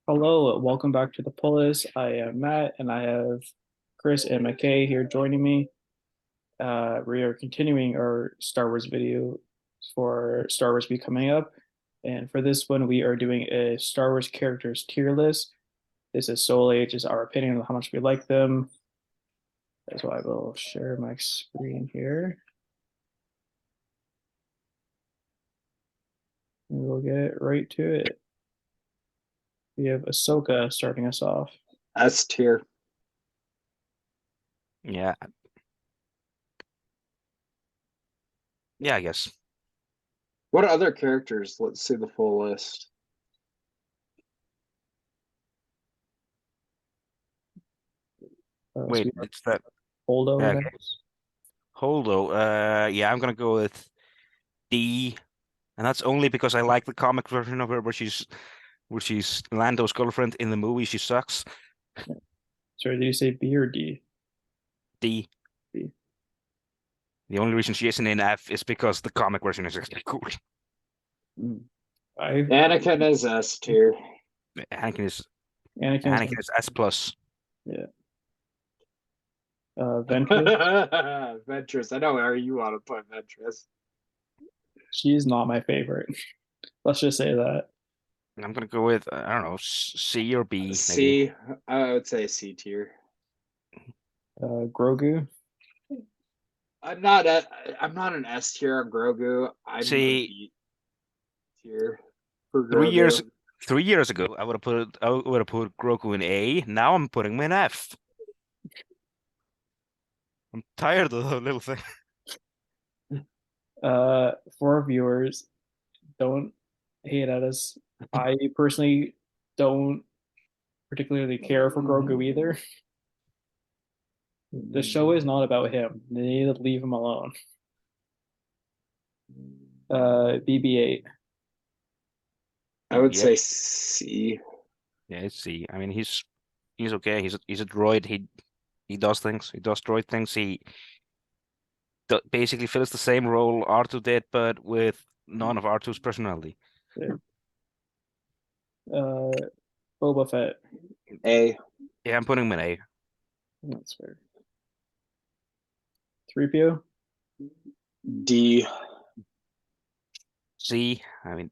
Hello, welcome back to the Pull List. I am Matt, and I have Chris and McKay here joining me. We are continuing our Star Wars video for Star Wars Week coming up, and for this one, we are doing a Star Wars characters tier list. This is solely just our opinion on how much we like them. That's why I will share my screen here, and we'll get right to it. We have Ahsoka starting us off. S tier. Yeah. Yeah, I guess. What other characters? Let's see the full list. So Wait, we have it's that Holdo okay. next. Holdo. Yeah, I'm gonna go with D, and that's only because I like the comic version of her where she's Lando's girlfriend. In the movie, she sucks. Sorry, did you say B or D? D. B. The only reason she isn't in F is because the comic version is actually cool. I Anakin is S tier. Anakin is Anakin's Anakin is S plus. yeah. Ventress, Ventress. I know where you want to put Ventress. she's not my favorite. Let's just say that. I'm gonna go with I don't know C or B maybe. C. I would say C tier. Grogu, I'm not a. I'm not an S tier on Grogu. I'm a See, B tier for three years Grogu. 3 years ago, I would have put Grogu in A. Now I'm putting him in F. I'm tired of the little thing. for our viewers, don't hate at us. I personally don't particularly care for Grogu either. The show is not about him. They need to leave him alone. BB-8. I would Yeah, say C. yeah, it's C. I mean, he's okay. He's a droid. He does things. He does droid things. He basically fills the same role R2 did, but with none of R2's personality. Yeah. Boba Fett. A. Yeah, I'm putting him in A. That's fair. 3PO. D. C. I mean,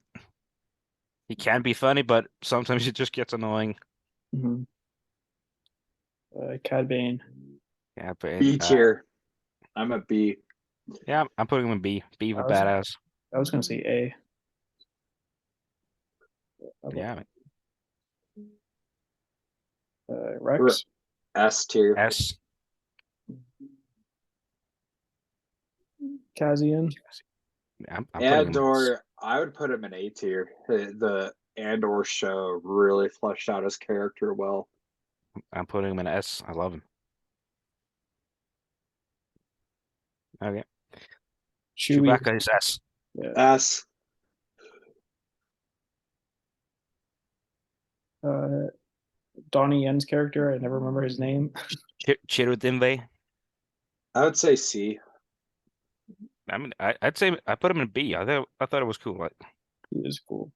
he can be funny, but sometimes he just gets annoying. Mm-hmm. Cad Bane. Yeah, but B tier. I'm a B. yeah, I'm putting him in B. B I for was badass. I was gonna say A. Yeah, Rex. S tier. S. Kazian. I'm putting him in S. Andor, I would put him in A tier. The Andor show really fleshed out his character well. I'm putting him in S. I love him. Okay. Chewie. Chewbacca is S. Yeah. S. Uh, Donnie Yen's character. I never remember his name. Chirrut I would say C. I mean, I'd say I put him in B. I thought it was cool. Like, He is cool.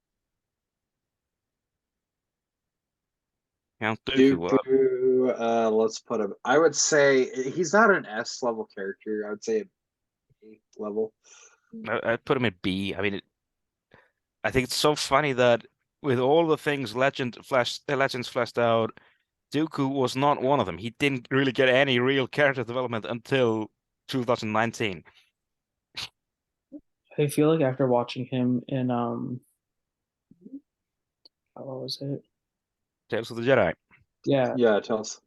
Count Dooku. Dooku, let's put him. I would say he's not an S level character. I would say A level. I'd put him in B. I mean, I think it's so funny that with all the things Legends fleshed out, Dooku was not one of them. He didn't really get any real character development until 2019. I feel like after watching him in what was it? Tales of the Jedi. Yeah, Yeah, tell us.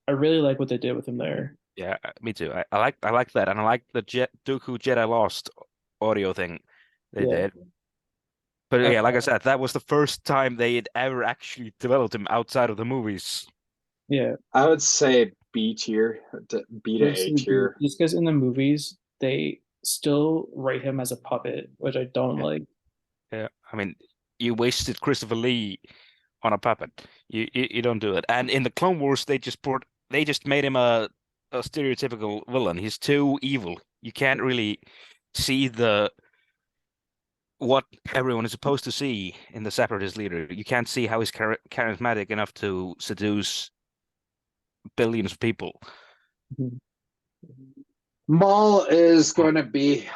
I really like what they did with him there. Yeah, me too. I like that, and I like the Dooku Jedi Lost audio thing they Yeah. did. But Uh, yeah, like I said, that was the first time they had ever actually developed him outside of the movies. yeah. I would say B tier, B to A tier. Just because in the movies they still write him as a puppet, which I don't Yeah, like. yeah. I mean, you wasted Christopher Lee on a puppet. You don't do it. And in the Clone Wars, they just made him a stereotypical villain. He's too evil. You can't really see what everyone is supposed to see in the separatist leader. You can't see how he's charismatic enough to seduce billions of people. Mhm. Maul is going to be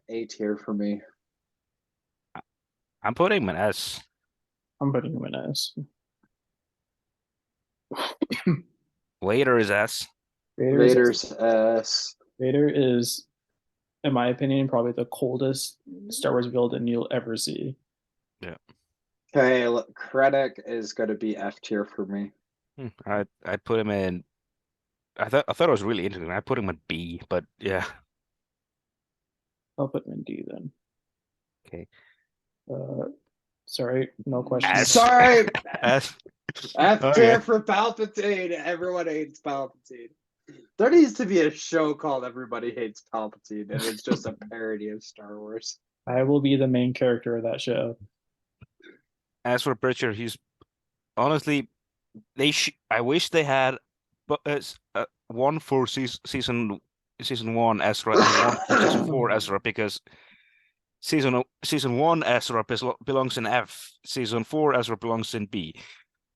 A tier for me. I'm putting him in S. I'm putting him in S. Vader is S. Vader's S. Vader is, in my opinion, probably the coldest Star Wars villain you'll ever see. Okay, Krennic is going to be F tier for me. I put him in. I thought it was really interesting. I put him in B, but yeah. I'll put him in D then. Okay. Sorry, no questions. S. Sorry, S. F Okay. tier for Palpatine. Everyone hates Palpatine. There needs to be a show called Everybody Hates Palpatine, and it's just a parody of Star Wars. I will be the main character of that show. As for Pritchard, he's honestly I wish they had, but one for season 1 Ezra and one for season 4 Ezra, because season 1 Ezra belongs in F, season 4 Ezra belongs in B.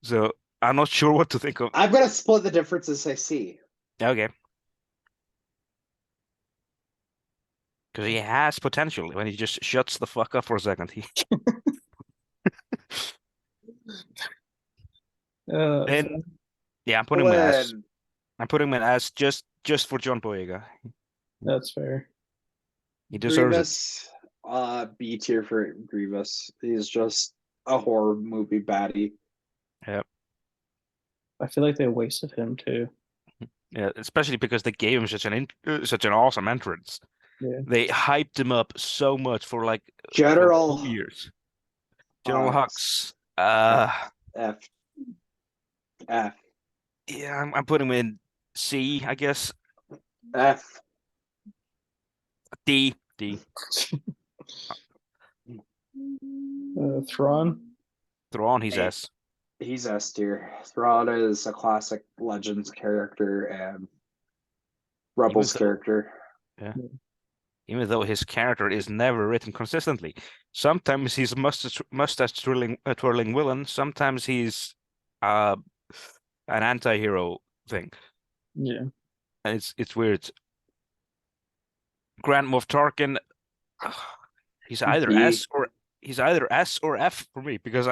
So I'm not sure what to think of. I'm gonna split the difference and say C. Okay. Because he has potential when he just shuts the fuck up for a second. Then yeah, I'm putting him in S. I'm putting him in S just for John Boyega. That's fair. He deserves Grievous, B tier for Grievous. He's just a horror movie baddie. Yep. I feel like they wasted him too. Yeah, especially because they gave him such an awesome entrance. Yeah. They hyped him up so much for like General for 2 years. General Hux. F. Yeah, I'm putting him in C, I guess. F. D. Thrawn. Thrawn, he's S. He's S tier. Thrawn is a classic Legends character and Rebels character. Yeah. Even though his character is never written consistently. Sometimes he's mustache twirling villain. Sometimes he's an anti-hero thing. Yeah. And it's weird. Grand Moff Tarkin, he's either S or F for me, because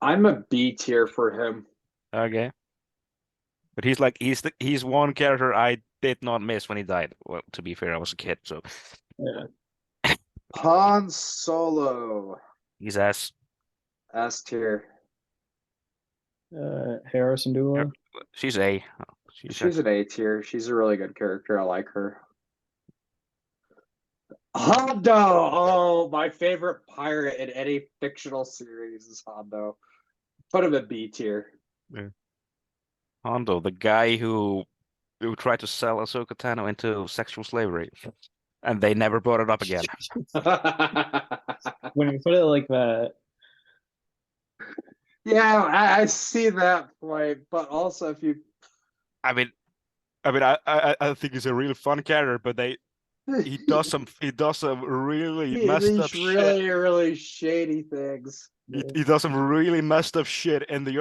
I'm a B tier for him. Okay. But he's one character I did not miss when he died. Well, to be fair, I was a kid, so Yeah. Han Solo. he's S. S tier. Harrison Dula. She's A. She's an A tier. She's a really good character. I like her. Hondo. Oh, my favorite pirate in any fictional series is Hondo. Put him at B tier. Yeah. Hondo, the guy who tried to sell Ahsoka Tano into sexual slavery, and they never brought it up again. When you put it like that. Yeah, I see that point, but also if you, I think he's a really fun character, but he does some really messed up shit. Really shady things. He does some really messed up shit in the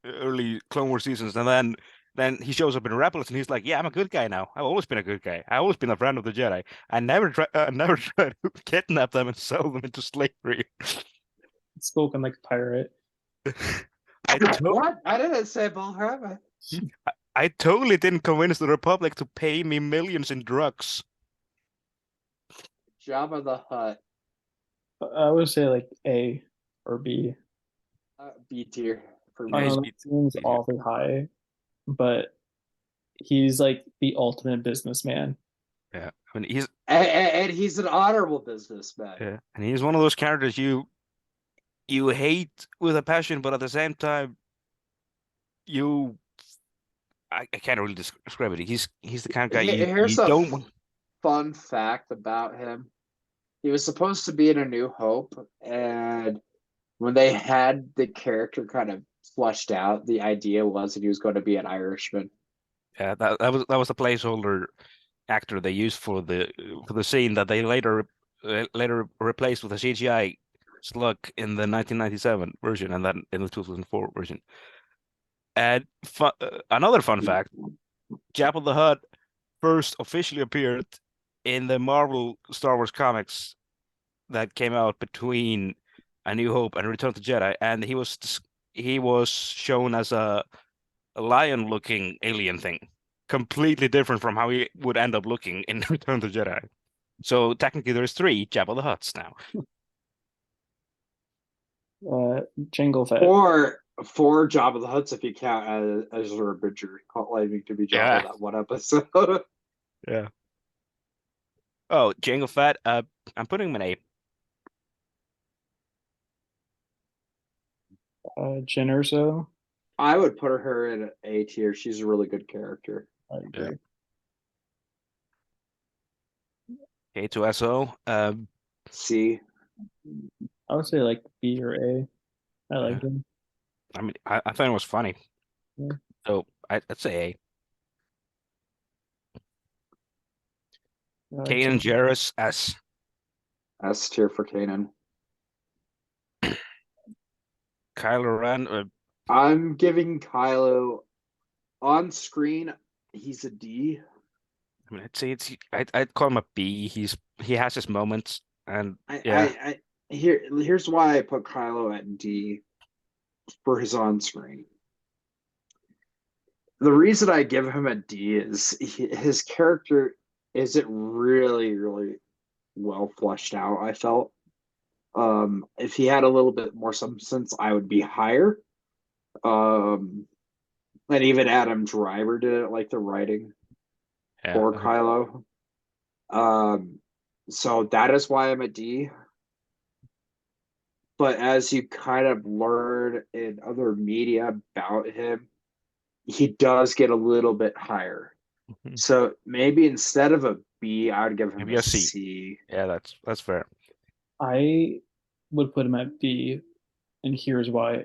early Clone Wars seasons, and then he shows up in Rebels, and he's like, "Yeah, I'm a good guy now. I've always been a good guy. I've always been a friend of the Jedi. I never tried to kidnap them and sell them into slavery." Spoken like a pirate. What? I didn't say Bullhead. I totally didn't convince the Republic to pay me millions in drugs. Jabba the Hutt. I would say like A or B. B tier for I me. know that seems awfully high, but he's like the ultimate businessman. Yeah, I mean and he's an honorable businessman. Yeah, and he's one of those characters you hate with a passion, but at the same time, I can't really describe it. He's the kind of guy Here's you a don't. Fun fact about him. He was supposed to be in A New Hope, and when they had the character kind of fleshed out, the idea was that he was going to be an Irishman. Yeah, that was the placeholder actor they used for the scene that they later later replaced with a CGI slug in the 1997 version and then in the 2004 version. And another fun fact, Jabba the Hutt first officially appeared in the Marvel Star Wars comics that came out between A New Hope and Return of the Jedi, and he was shown as a lion-looking alien thing, completely different from how he would end up looking in Return of the Jedi. So technically, there's 3 Jabba the Hutts now. Jango Fett. Or 4 Jabba the Hutts if you count as a Bridger claiming to be Jabba Yeah. that one episode. Yeah. Oh, Jango Fett. I'm putting him in A. Jyn Erso. I would put her in A tier. She's a really good character. I agree. K2SO. C. I would say like B or A. I like him. I mean, I thought it was funny. Yeah. So I'd say A. Kanan Jarrus, S. S tier for Kanan. Kylo Ren. I'm giving Kylo on screen. He's a D. I mean, I'd say I'd call him a B. He has his moments, and Here's why I put Kylo at D for his on screen. The reason I give him a D is his character isn't really, really well fleshed out. I felt if he had a little bit more substance, I would be higher. And even Adam Driver didn't like the writing for Kylo. So that is why I'm a D. But as you kind of learn in other media about him, he does get a little bit higher. So maybe instead of a B, I would give him a C. Yeah, that's fair. I would put him at B, and here's why.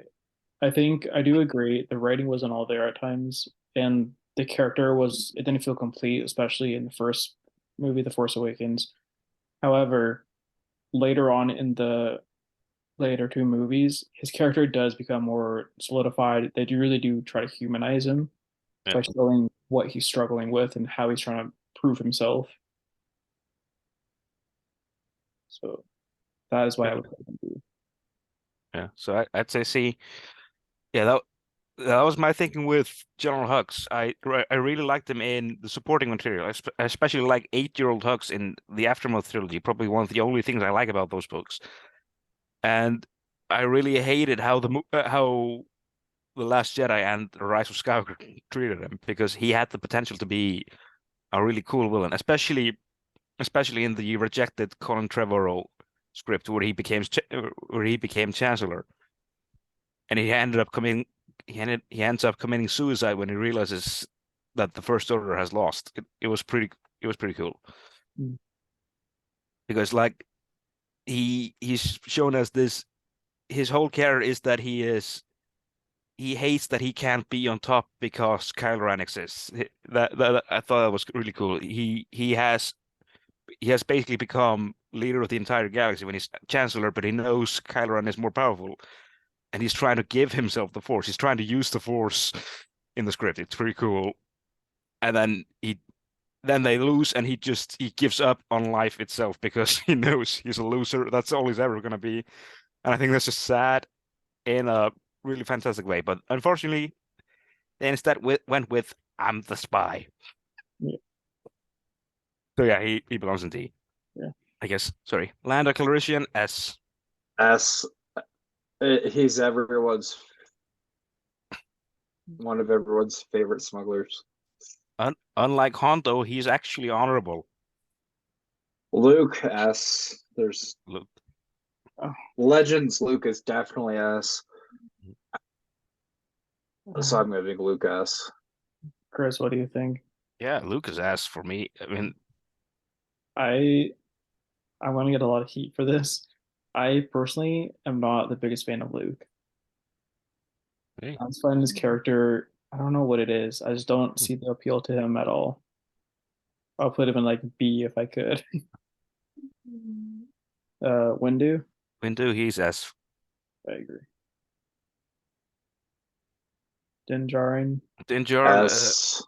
I think I do agree the writing wasn't all there at times, and the character it didn't feel complete, especially in the first movie, The Force Awakens. However, later on in the later 2 movies, his character does become more solidified. They really do try to humanize him by showing what he's struggling with and how he's trying to prove himself. So that is why I would put him B. Yeah, so I'd say C. Yeah, that was my thinking with General Hux. I really liked him in the supporting material. I especially like 8-year-old Hux in the Aftermath trilogy. Probably one of the only things I like about those books. And I really hated how the Last Jedi and the Rise of Skywalker treated him, because he had the potential to be a really cool villain, especially in the rejected Colin Trevorrow script where he became Chancellor, and he ends up committing suicide when he realizes that the First Order has lost. It was pretty cool. Because like he's shown as this, his whole character is that he hates that he can't be on top because Kylo Ren exists. That I thought that was really cool. He has basically become leader of the entire galaxy when he's Chancellor, but he knows Kylo Ren is more powerful, and he's trying to give himself the Force. He's trying to use the Force in the script. It's pretty cool. And then they lose, and he gives up on life itself because he knows he's a loser. That's all he's ever gonna be. And I think that's just sad in a really fantastic way. But unfortunately, they instead went with "I'm the spy." Yeah. So yeah, he belongs in D. Yeah. I guess. Sorry, Lando Calrissian, S. S. He's one of everyone's favorite smugglers. Unlike Hondo, he's actually honorable. Luke, S. There's Luke. Legends. Luke is definitely S. So I'm gonna pick Luke S. Chris, what do you think? Yeah, Luke is S for me. I mean, I'm going to get a lot of heat for this. I personally am not the biggest fan of Luke. hey. I find his character, I don't know what it is. I just don't see the appeal to him at all. I'll put him in like B if I could. Windu. Windu, he's S. I agree. Din Djarin. Din Djarin, S.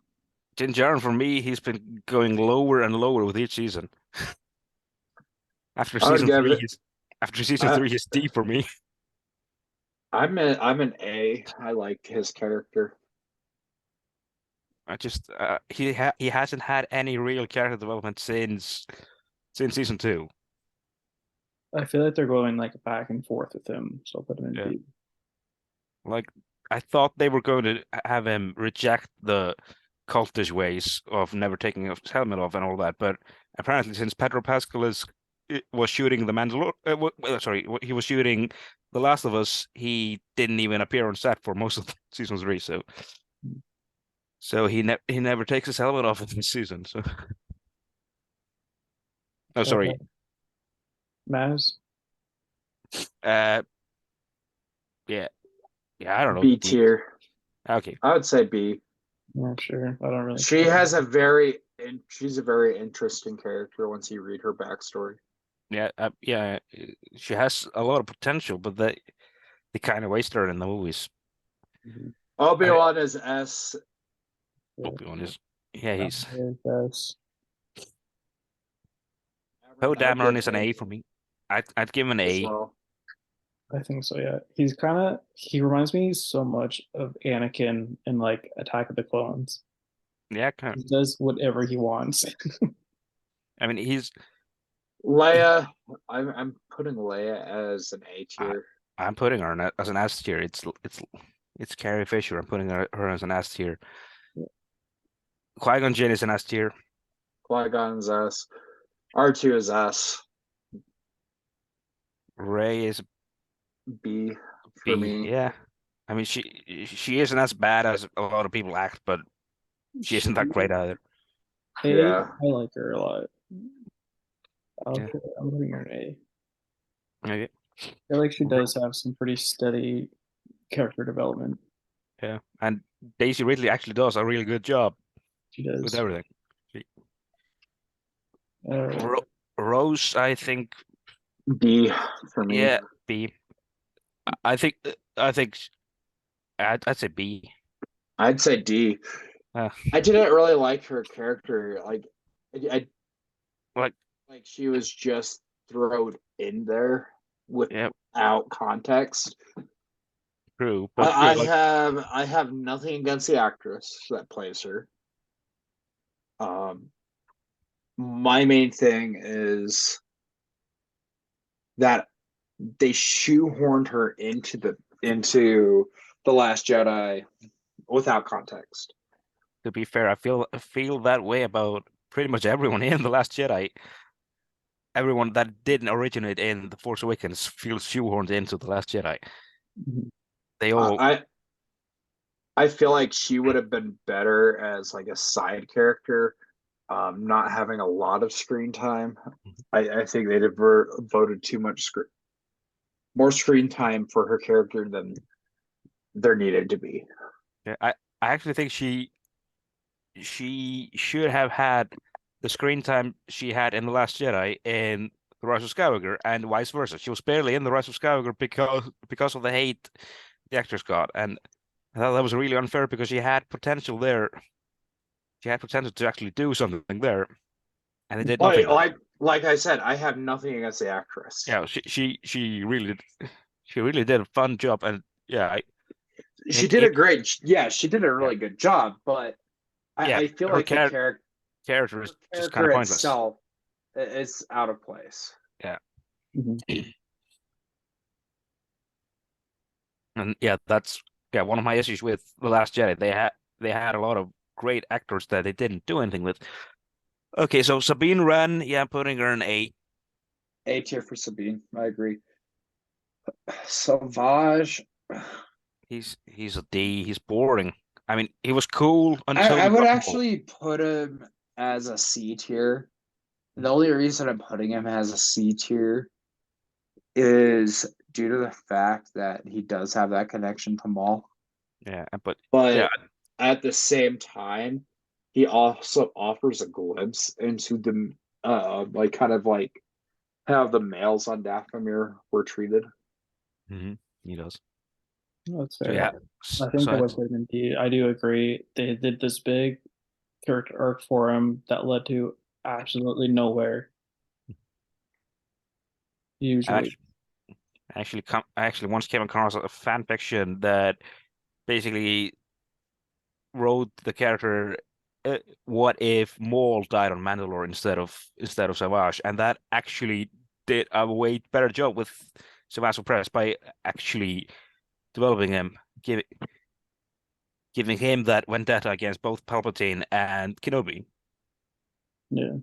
Din Djarin for me, he's been going lower and lower with each season. After I would season give three, it- he's D for me. I'm an A. I like his character. I just he hasn't had any real character development since season 2. I feel like they're going like back and forth with him, so I'll put him in Yeah. B. Like I thought they were going to have him reject the cultish ways of never taking his helmet off and all that, but apparently since Pedro Pascal was shooting the he was shooting The Last of Us, he didn't even appear on set for most of season 3, so he never takes his helmet off in this season. So oh, sorry. Maz. Yeah, I don't know. B tier. Okay. I would say B. Not sure. I don't really. She's a very interesting character once you read her backstory. Yeah, she has a lot of potential, but they kind of waste her in the movies. Obi-Wan is S. Obi-Wan is, he's S. Poe Dameron is an A for me. I'd give him an A. Well. I think so, yeah. He reminds me so much of Anakin in like Attack of the Clones. Yeah, kind He of. does whatever he wants. I mean, he's Leia. I'm putting Leia as an A tier. I'm putting her as an S tier. It's Carrie Fisher. I'm putting her as an S tier. Qui-Gon Jinn is an S tier. Qui-Gon's S. R2 is S. Rey is B B. for me. Yeah, I mean she isn't as bad as a lot of people act, but she isn't that great either. Yeah. I like her a lot. Yeah. Okay, I'm putting her an A. Okay. I feel like she does have some pretty steady character development. Yeah, and Daisy Ridley actually does a really good job She does. with everything. Uh, Rose, I think, D for me. yeah, B. I think I'd say B. I'd say D. I didn't really like her character. I Like she was just thrown in there Yeah, without context. true, but I have nothing against the actress that plays her. My main thing is that they shoehorned her into the Last Jedi without context. to be fair, I feel that way about pretty much everyone in The Last Jedi. Everyone that didn't originate in The Force Awakens feels shoehorned into The Last Jedi. They all I feel like she would have been better as like a side character, not having a lot of screen time. I think they'd have voted too much more screen time for her character than there needed to be. Yeah, I actually think she should have had the screen time she had in The Last Jedi in The Rise of Skywalker, and vice versa. She was barely in The Rise of Skywalker because of the hate the actors got, and I thought that was really unfair because she had potential there. She had potential to actually do something there, and they did nothing. Like I said, I have nothing against the actress. Yeah, she really did a fun job, and yeah, she did a really good job, but I feel like the character is just kind of pointless. Itself is out of place. Yeah. Mhm. And yeah, that's one of my issues with The Last Jedi. They had a lot of great actors that they didn't do anything with. Okay, so Sabine Wren, yeah, I'm putting her in A. A tier for Sabine. I agree. Savage. He's a D. He's boring. I mean, he was cool until I would actually put him as a C tier. The only reason I'm putting him as a C tier is due to the fact that he does have that connection to Maul. Yeah, but yeah. At the same time, he also offers a glimpse into the how the males on Dathomir were treated. He does. That's So fair. yeah. I think So that was vitamin D. I do agree. They did this big character arc for him that led to absolutely nowhere. Usually, I actually once came across a fan fiction that basically wrote the character. What if Maul died on Mandalore instead of Savage, and that actually did a way better job with Savage Press by actually developing him, giving him that vendetta against both Palpatine and Kenobi. yeah.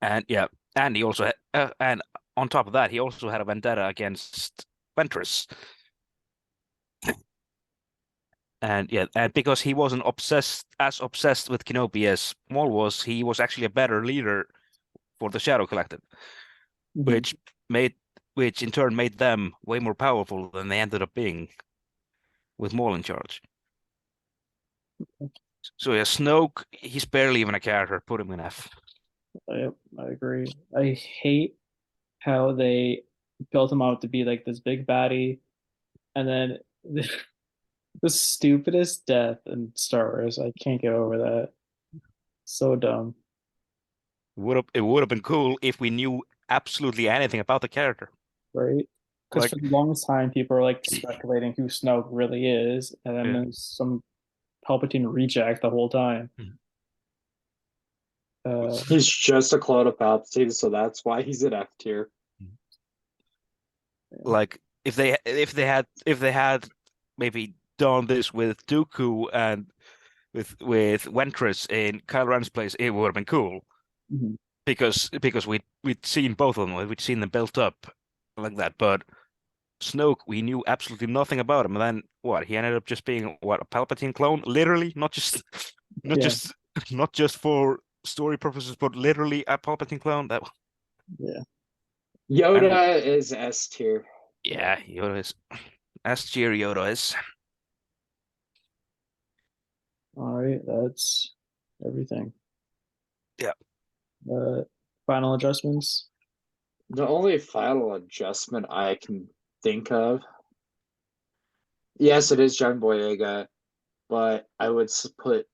And yeah, and he also and on top of that, he also had a vendetta against Ventress. And yeah, and because he wasn't obsessed with Kenobi as Maul was, he was actually a better leader for the Shadow Collective, Mhm. which in turn made them way more powerful than they ended up being with Maul in charge. So yeah, Snoke, he's barely even a character. Put him in F. Yep, I agree. I hate how they built him out to be like this big baddie, and then the stupidest death in Star Wars. I can't get over that. So dumb, It would have been cool if we knew absolutely anything about the character. right? Because Like for the longest time, people are like speculating who Snoke really is, and then yeah. there's some Palpatine reject the whole time. He's just a clone of Palpatine, so that's why he's an F tier. Like if they had maybe done this with Dooku and with Ventress in Kylo Ren's place, it would have been cool Mhm. because we'd seen both of them, we'd seen them built up like that. But Snoke, we knew absolutely nothing about him, and then what? He ended up just being what, a Palpatine clone, literally, not just not Yeah, just not just for story purposes, but literally a Palpatine clone. That yeah. Yoda is S tier. yeah, Yoda is as cheer Yoda is. All right, that's everything. Yeah. Final adjustments. The only final adjustment I can think of, yes, it is John Boyega, but I would put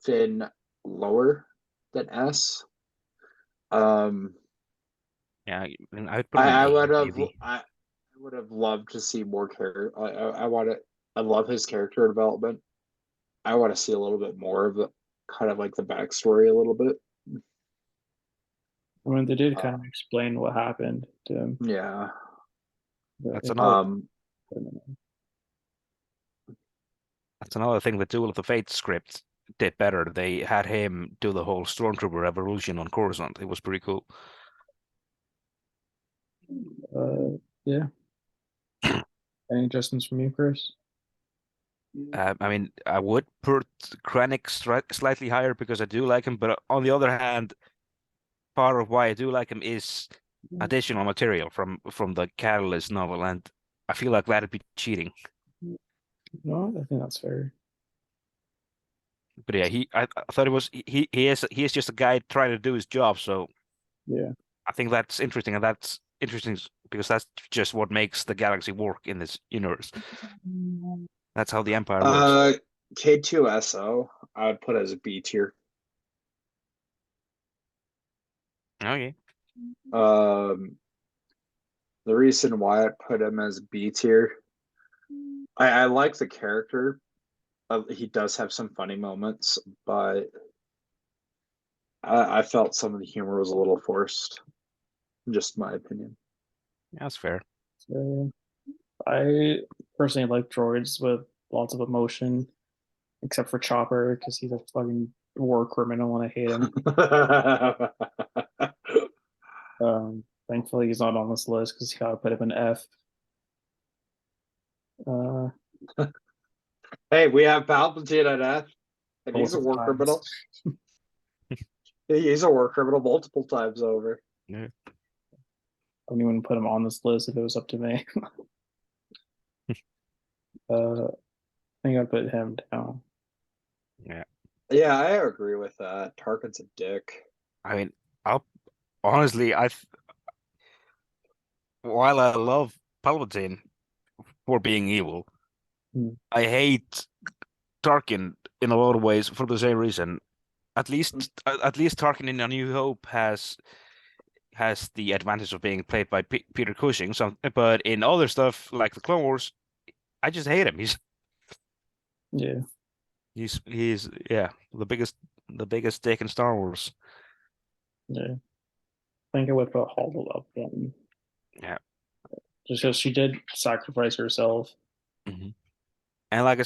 Finn lower than S. Yeah, I mean, I'd put him in I A would have maybe. I would have loved to see more character. I want to. I love his character development. I want to see a little bit more of the kind of like the backstory a little bit. I mean, they did kind Uh, of explain what happened to him. yeah. But That's it another Um. that's another thing the Duel of the Fates script did better. They had him do the whole Stormtrooper revolution on Coruscant. It was pretty cool. Yeah. Any adjustments from you, Chris? I mean, I would put Krennic slightly higher because I do like him, but on the other hand, part of why I do like him is additional material from the Catalyst novel, and I feel like that'd be cheating. No, I think that's fair. But yeah, I thought it was he is just a guy trying to do his job, so Yeah. I think that's interesting, and that's interesting because that's just what makes the galaxy work in this universe. That's how the Empire works. K2SO, I would put as a B tier. Okay. Um, the reason why I put him as B tier, I like the character. He does have some funny moments, but I felt some of the humor was a little forced. Just my opinion. Yeah, that's fair. So, I personally like droids with lots of emotion, except for Chopper because he's a fucking war criminal and I hate him. Thankfully, he's not on this list because he got to put him in F. Uh, Hey, we have Palpatine at F, and he's a both war times. criminal. He's a war criminal multiple times over. Yeah. I wouldn't even put him on this list if it was up to me. I think I'd put him down. Yeah. Yeah, I agree with that. Tarkin's a dick. I mean, I'll honestly, while I love Palpatine for being evil, Hmm. I hate Tarkin in a lot of ways for the same reason. At least Tarkin in A New Hope has the advantage of being played by Peter Cushing. But in other stuff like the Clone Wars, I just hate him. Yeah, He's yeah, the biggest dick in Star Wars. yeah. I think I would put Hollow up one, Yeah. just because she did sacrifice herself. Mhm. And like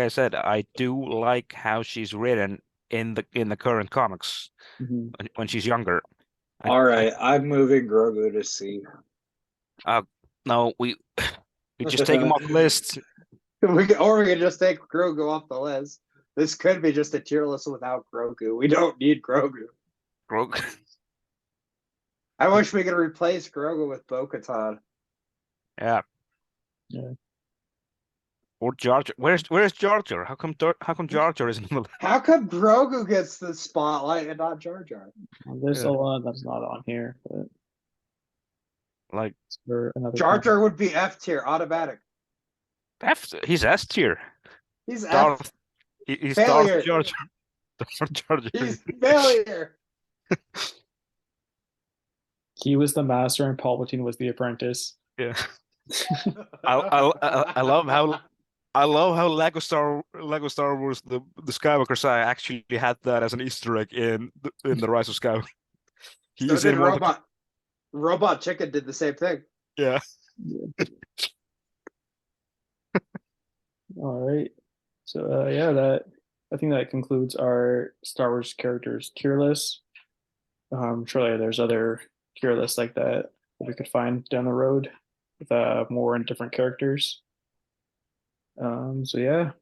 I said, I do like how she's written in the current comics Hmm. when she's younger. I, All I right, I'm moving Grogu to C. no, we just take him off the list. Or we can just take Grogu off the list. This could be just a tier list without Grogu. We don't need Grogu. Grogu. I wish we could replace Grogu with Bo-Katan. Yeah. Yeah. Or Jar Jar. Where's Jar Jar? How come Jar Jar isn't on the How come Grogu gets the spotlight and not Jar Jar? There's Yeah. a lot that's not on here, but like it's for another Jar time. Jar would be F tier, automatic. He's S tier. He's F Darth, he's failure. Darth Jar Jar. Darth Jar Jar. He's failure. He was the master and Palpatine was the apprentice. Yeah. I love how Lego Star Wars the Skywalker saga actually had that as an Easter egg in the Rise of Skywalker. So He's did in one of the Robot Chicken did the same thing. yeah. All right. So yeah, I think that concludes our Star Wars characters tier list. Surely there's other tier lists like that we could find down the road with more and different characters. So yeah,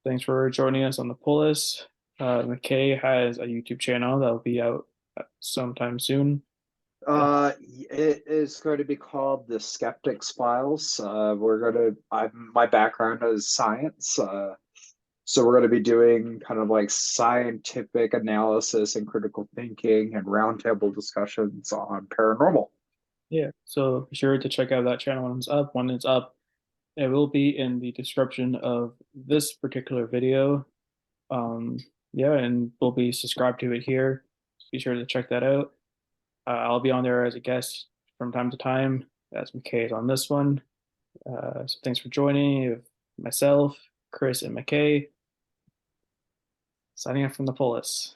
thanks for joining us on the pull list. McKay has a YouTube channel that'll be out sometime soon. It is going to be called the Skeptics Files. My background is science. So we're going to be doing kind of like scientific analysis and critical thinking and roundtable discussions on paranormal. Yeah, so be sure to check out that channel when it's up. When it's up, it will be in the description of this particular video. Yeah, and we'll be subscribed to it here. Be sure to check that out. I'll be on there as a guest from time to time, as McKay is on this one. So thanks for joining. Myself, Chris, and McKay signing off from the Polis.